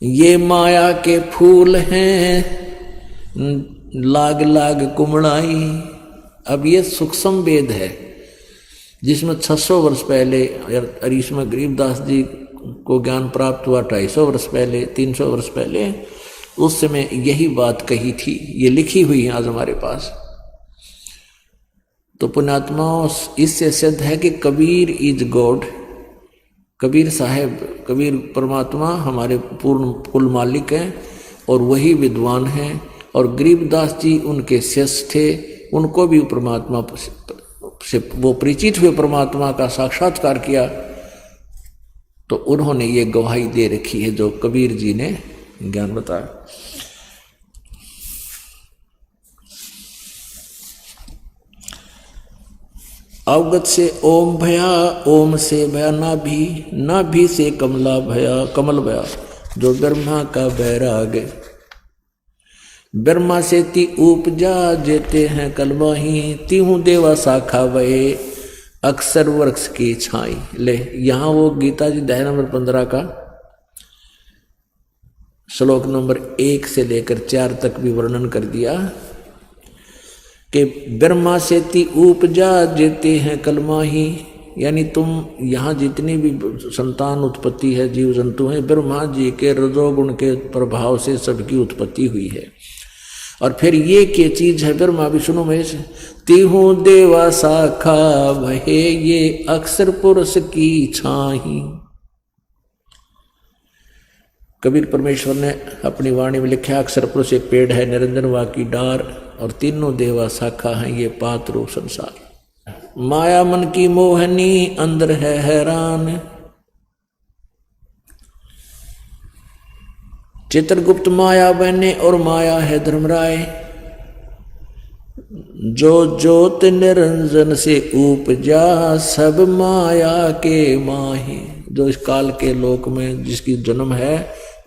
ये माया के फूल हैं लाग लाग कुमड़ाई। अब ये सूक्ष्म वेद है जिसमें 600 वर्ष पहले, और इसमें गरीबदास जी को ज्ञान प्राप्त हुआ 250 वर्ष पहले, 300 वर्ष पहले। उस समय यही बात कही थी, ये लिखी हुई है आज हमारे पास। तो पुण्यात्माओं, इससे सिद्ध है कि कबीर इज गॉड। कबीर साहेब, कबीर परमात्मा हमारे पूर्ण कुल मालिक हैं और वही विद्वान हैं। और गरीबदास जी उनके शिष्य थे, उनको भी परमात्मा से वो परिचित हुए, परमात्मा का साक्षात्कार किया। तो उन्होंने ये गवाही दे रखी है जो कबीर जी ने ज्ञान बताया। अवगत से ओम भया, ओम से भया नाभि, नाभि से कमला भया, कमल भया जो ब्रह्मा का बैराग। ब्रह्मा से ती उपजा जेते हैं कलमाही, तीहूं देवा शाखा वहे अक्सर वृक्ष की छाई। ले यहाँ वो गीता जी अध्याय नंबर 15 का श्लोक नंबर 1 से लेकर 4 तक भी वर्णन कर दिया कि ब्रह्मा से ती उपजा जेते हैं कलमाही, यानी तुम यहाँ जितनी भी संतान उत्पत्ति है, जीव जंतु हैं, ब्रह्मा जी के रजोगुण के प्रभाव से सबकी उत्पत्ति हुई है। और फिर ये क्या चीज है ब्रह्मा विष्णु महेश, तीहूं देवा शाखा वहे ये अक्षर पुरुष की छाही। कबीर परमेश्वर ने अपनी वाणी में लिखा, अक्षर पुरुष एक पेड़ है, निरंजन वा की डार, और तीनों देवा शाखा हैं ये पात रूप संसार। माया मन की मोहनी अंदर है हैरान, चित्रगुप्त माया बने और माया है धर्मराय। जो ज्योत निरंजन से उपजा सब माया के माही। जो इस काल के लोक में जिसकी जन्म है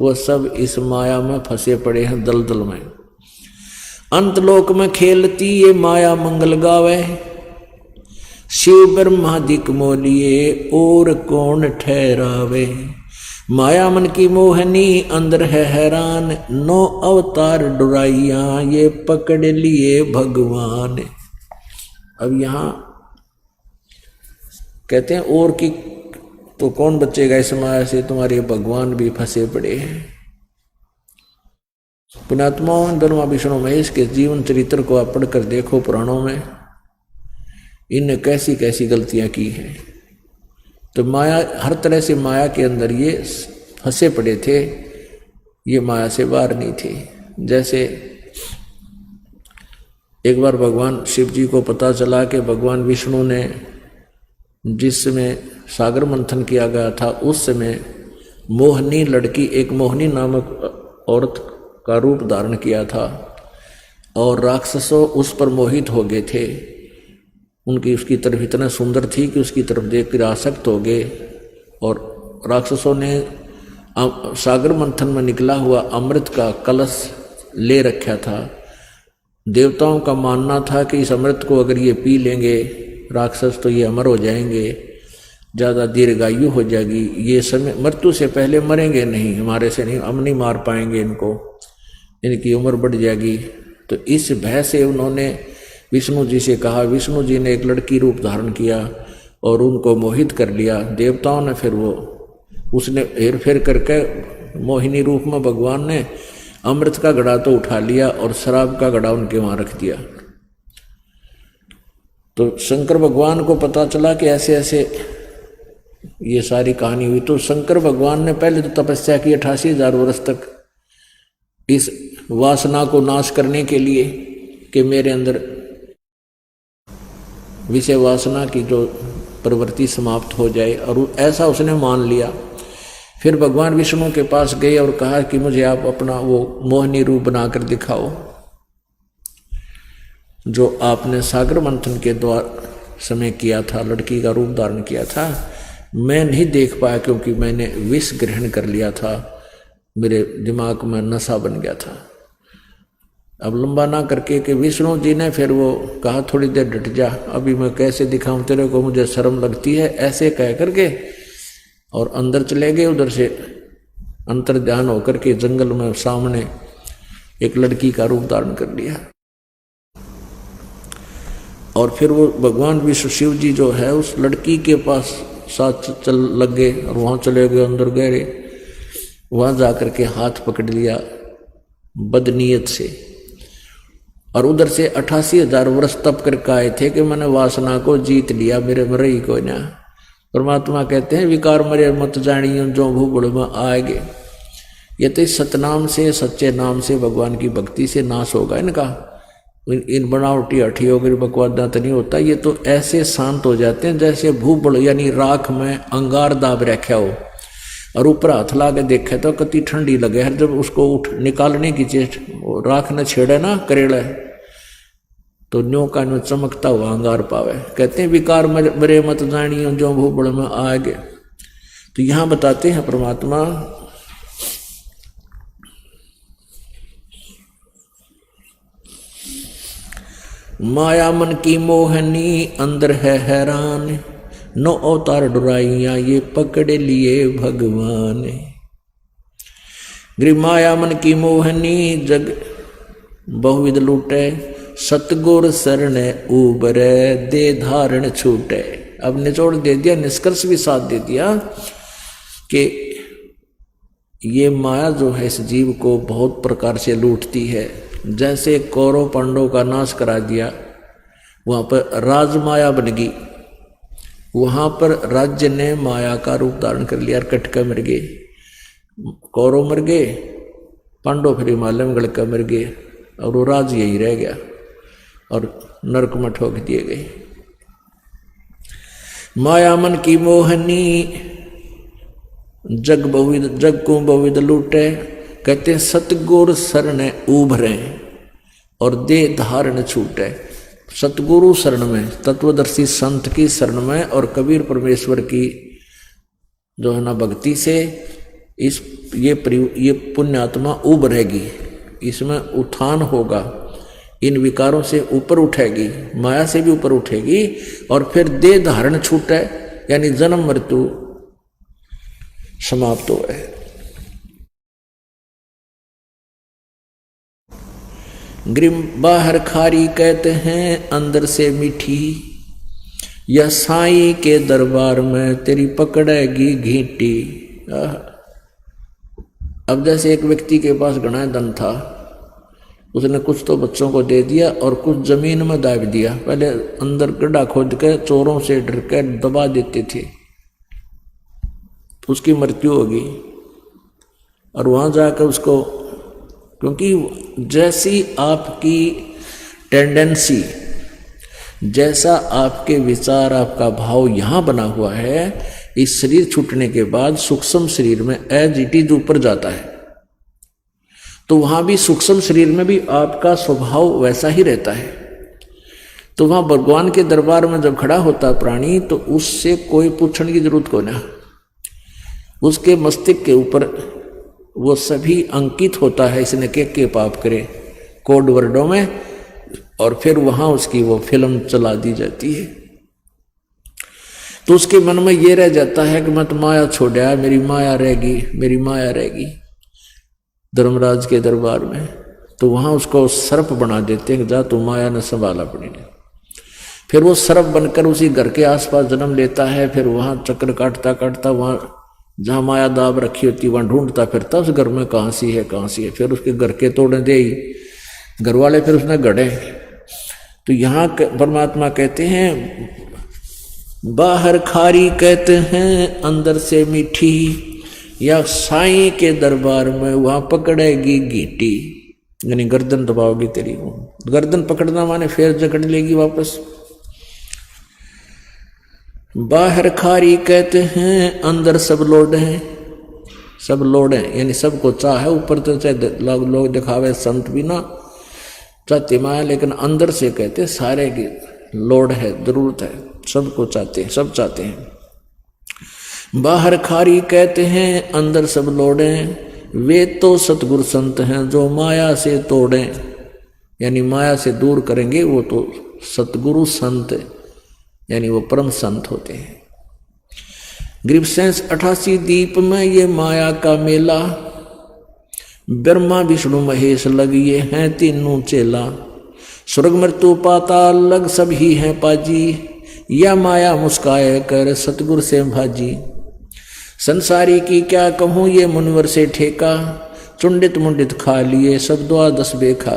वो सब इस माया में फंसे पड़े हैं दलदल में। अंत लोक में खेलती ये माया मंगल गावे, शिव ब्रह्मादिक मोलिए और कौन ठहरावे। माया मन की मोहनी अंदर है हैरान, 9 अवतार डुराइया ये पकड़ लिए भगवान। अब यहाँ कहते हैं और कि तो कौन बचेगा इस माया से, तुम्हारे भगवान भी फंसे पड़े हैं। पुण्यात्माओं, ब्रह्मा विष्णु महेश के जीवन चरित्र को आप पढ़कर देखो पुराणों में, इनने कैसी कैसी गलतियां की हैं। तो माया, हर तरह से माया के अंदर ये फंसे पड़े थे, ये माया से बाहर नहीं थे। जैसे एक बार भगवान शिव जी को पता चला कि भगवान विष्णु ने जिस समय सागर मंथन किया गया था उस समय मोहनी लड़की, एक मोहनी नामक औरत का रूप धारण किया था, और राक्षसों उस पर मोहित हो गए थे। उनकी उसकी तरफ इतना सुंदर थी कि उसकी तरफ देखकर आसक्त हो गए, और राक्षसों ने सागर मंथन में निकला हुआ अमृत का कलश ले रखा था। देवताओं का मानना था कि इस अमृत को अगर ये पी लेंगे राक्षस तो ये अमर हो जाएंगे, ज़्यादा दीर्घायु हो जाएगी, ये समय मृत्यु से पहले मरेंगे नहीं, हमारे से नहीं, हम नहीं मार पाएंगे इनको, इनकी उम्र बढ़ जाएगी। तो इस भय से उन्होंने विष्णु जी से कहा। विष्णु जी ने एक लड़की रूप धारण किया और उनको मोहित कर लिया। देवताओं ने फिर उसने हेर फेर करके मोहिनी रूप में भगवान ने अमृत का घड़ा तो उठा लिया और शराब का घड़ा उनके वहां रख दिया। तो शंकर भगवान को पता चला कि ऐसे ऐसे ये सारी कहानी हुई। तो शंकर भगवान ने पहले तो तपस्या की 88,000 वर्ष तक इस वासना को नाश करने के लिए कि मेरे अंदर विषय वासना की जो प्रवृत्ति समाप्त हो जाए, और ऐसा उसने मान लिया। फिर भगवान विष्णु के पास गए और कहा कि मुझे आप अपना वो मोहिनी रूप बनाकर दिखाओ जो आपने सागर मंथन के द्वार समय किया था, लड़की का रूप धारण किया था। मैं नहीं देख पाया क्योंकि मैंने विष ग्रहण कर लिया था, मेरे दिमाग में नशा बन गया था। अब लंबा ना करके कि विष्णु जी ने फिर वो कहा थोड़ी देर डट जा, अभी मैं कैसे दिखाऊं तेरे को, मुझे शर्म लगती है, ऐसे कह करके और अंदर चले गए। उधर से अंतर ध्यान होकर के जंगल में सामने एक लड़की का रूप धारण कर लिया। और फिर वो भगवान विष्णु शिव जी जो है उस लड़की के पास साथ चल लग गए और वहां चले गए, अंदर गए। वहां जाकर के हाथ पकड़ लिया बदनीयत से, और उधर से 88,000 वर्ष तप करके आए थे कि मैंने वासना को जीत लिया, मेरे मरे ही कोई ना। परमात्मा कहते हैं विकार मरे मत जानियो जो भूगुड़ में आएगे। ये तो इस सतनाम से, सच्चे नाम से, भगवान की भक्ति से नाश होगा इनका। इन बनावटी हठियों की बकवादा तो नहीं होता। ये तो ऐसे शांत हो जाते हैं जैसे भूबड़ यानी राख में अंगार दाब रखा हो और ऊपर हाथ ला के देखे तो कति ठंडी लगे। हर जब उसको उठ निकालने की चेष्टा राख ने छेड़े ना करेड़ा तो न्यो का न्यो चमकता हुआ अंगार पावे। कहते हैं विकार बरे मत जानियो जो भूबड़ में आ गए। तो यहां बताते हैं परमात्मा माया मन की मोहनी अंदर है हैरान, नो अवतार डुराइया ये पकड़ लिए भगवान। गृह माया मन की मोहनी जग बहुविध लूटे, सतगुर शरण उबरे दे धारण छूटे। अब निचोड़ दे दिया, निष्कर्ष भी साथ दे दिया कि ये माया जो है इस जीव को बहुत प्रकार से लूटती है। जैसे कौरव पांडव का नाश करा दिया, वहां पर राजमाया बन गई, वहां पर राज्य ने माया का रूप धारण कर लिया, कटका मर गए, कौरव मर गए, पांडव फिर हिमालय में गड़का मर गए और वो राज यही रह गया और नरक में ठोक दिए गए। माया मन की मोहनी जग को बहुविध लूटे। कहते हैं सतगुरु शरण उभरे और दे धारण छूटे। सतगुरु शरण में, तत्वदर्शी संत की शरण में और कबीर परमेश्वर की जो है ना भक्ति से ये पुण्यात्मा उभरेगी, इसमें उत्थान होगा, इन विकारों से ऊपर उठेगी, माया से भी ऊपर उठेगी और फिर दे धारण छूटे, यानी जन्म मृत्यु समाप्त हो है। ग्रीम बाहर खारी कहते हैं अंदर से मीठी, यह साईं के दरबार में तेरी पकड़ेगी घींटी। अब जैसे एक व्यक्ति के पास घना धन था, उसने कुछ तो बच्चों को दे दिया और कुछ जमीन में दाब दिया। पहले अंदर गड्ढा खोद के चोरों से डर के दबा देते थे, उसकी मृत्यु होगी। और वहां जाकर उसको, क्योंकि जैसी आपकी टेंडेंसी, जैसा आपके विचार, आपका भाव यहां बना हुआ है, इस शरीर छूटने के बाद सूक्ष्म शरीर में एज इट इज ऊपर जाता है। तो वहां भी सूक्ष्म शरीर में भी आपका स्वभाव वैसा ही रहता है। तो वहां भगवान के दरबार में जब खड़ा होता प्राणी, तो उससे कोई पूछने की जरूरत को ना, उसके मस्तिष्क के ऊपर वो सभी अंकित होता है, इसने के पाप करे कोड वर्डों में, और फिर वहां उसकी वो फिल्म चला दी जाती है। तो उसके मन में ये रह जाता है कि मैं तो माया छोड़ा, मेरी माया रहेगी, मेरी माया रहेगी। धर्मराज के दरबार में तो वहां उसको सर्प बना देते हैं, जा तू माया ने संभाला पड़ेगा। फिर वो सर्प बनकर उसी घर के आसपास जन्म लेता है, फिर वहां चक्कर काटता काटता वहां जहां माया दाब रखी होती वहां ढूंढता फिरता उस घर में कहां सी है कहां सी है। फिर उसके घर के तोड़े दे ही घर वाले, फिर उसने गढ़े। तो यहाँ परमात्मा कहते हैं बाहर खारी कहते हैं अंदर से मीठी, या साईं के दरबार में वहां पकड़ेगी गीटी, यानी गर्दन दबाओगी तेरी। गर्दन पकड़ना माने फिर जकड़ लेगी वापस। बाहर खारी कहते हैं अंदर सब लोड है, सब लोड है, यानी सबको चाह है। ऊपर तो चाहे लोग दिखावे संत भी ना चाहते माया, लेकिन अंदर से कहते सारे की लोड है, जरूरत है, सबको चाहते हैं, सब चाहते हैं। बाहर खारी कहते हैं अंदर सब लोडे, वे तो सतगुरु संत हैं जो माया से तोड़े, यानी माया से दूर करेंगे वो तो सतगुरु संत, यानी वो परम संत होते हैं। ग्रीवसेंस 88 दीप में ये माया का मेला, ब्रह्मा विष्णु महेश लग ये हैं तीनों चेला, स्वर्ग मृत्यु पाताल लग सभी हैं पाजी, या माया मुस्काए कर सतगुरु से भाजी। संसारी की क्या कहूँ ये मुनिवर से ठेका, चुंडित मुंडित खा लिए सब द्वादश बेखा।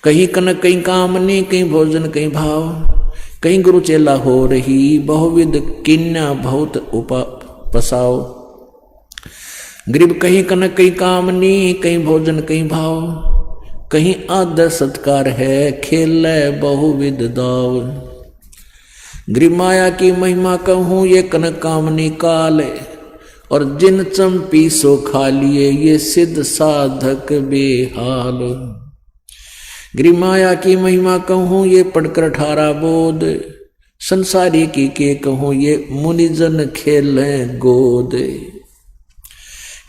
कहीं कनक कहीं कामनी कहीं भोजन कहीं भाव, कहीं गुरु चेला हो रही बहुविध किन्या बहुत उपसाओ। गरीब कहीं कनक कहीं कामनी कहीं भोजन कहीं भाव, कहीं आदर सत्कार है खेल बहुविध दाव। गरीब माया की महिमा कहूँ ये कनक कामनी काल, और जिन चंपी सो खा लिए ये सिद्ध साधक बेहाल। गिरि माया की महिमा कहूँ ये पढ़कर 18 बोध, संसारी की के कहूँ ये मुनिजन खेलें गोद।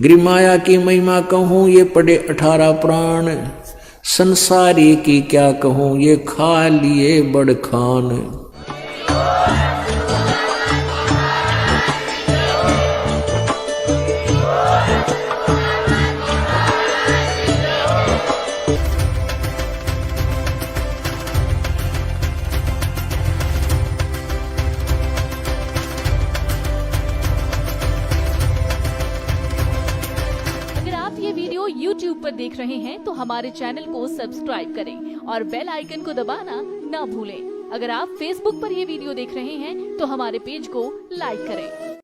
गिरि माया की महिमा कहूँ ये पढ़े 18 प्राण, संसारी की क्या कहूँ ये खा लिए बड़ खान। YouTube पर देख रहे हैं तो हमारे चैनल को सब्सक्राइब करें और बेल आइकन को दबाना ना भूलें। अगर आप Facebook पर ये वीडियो देख रहे हैं तो हमारे पेज को लाइक करें।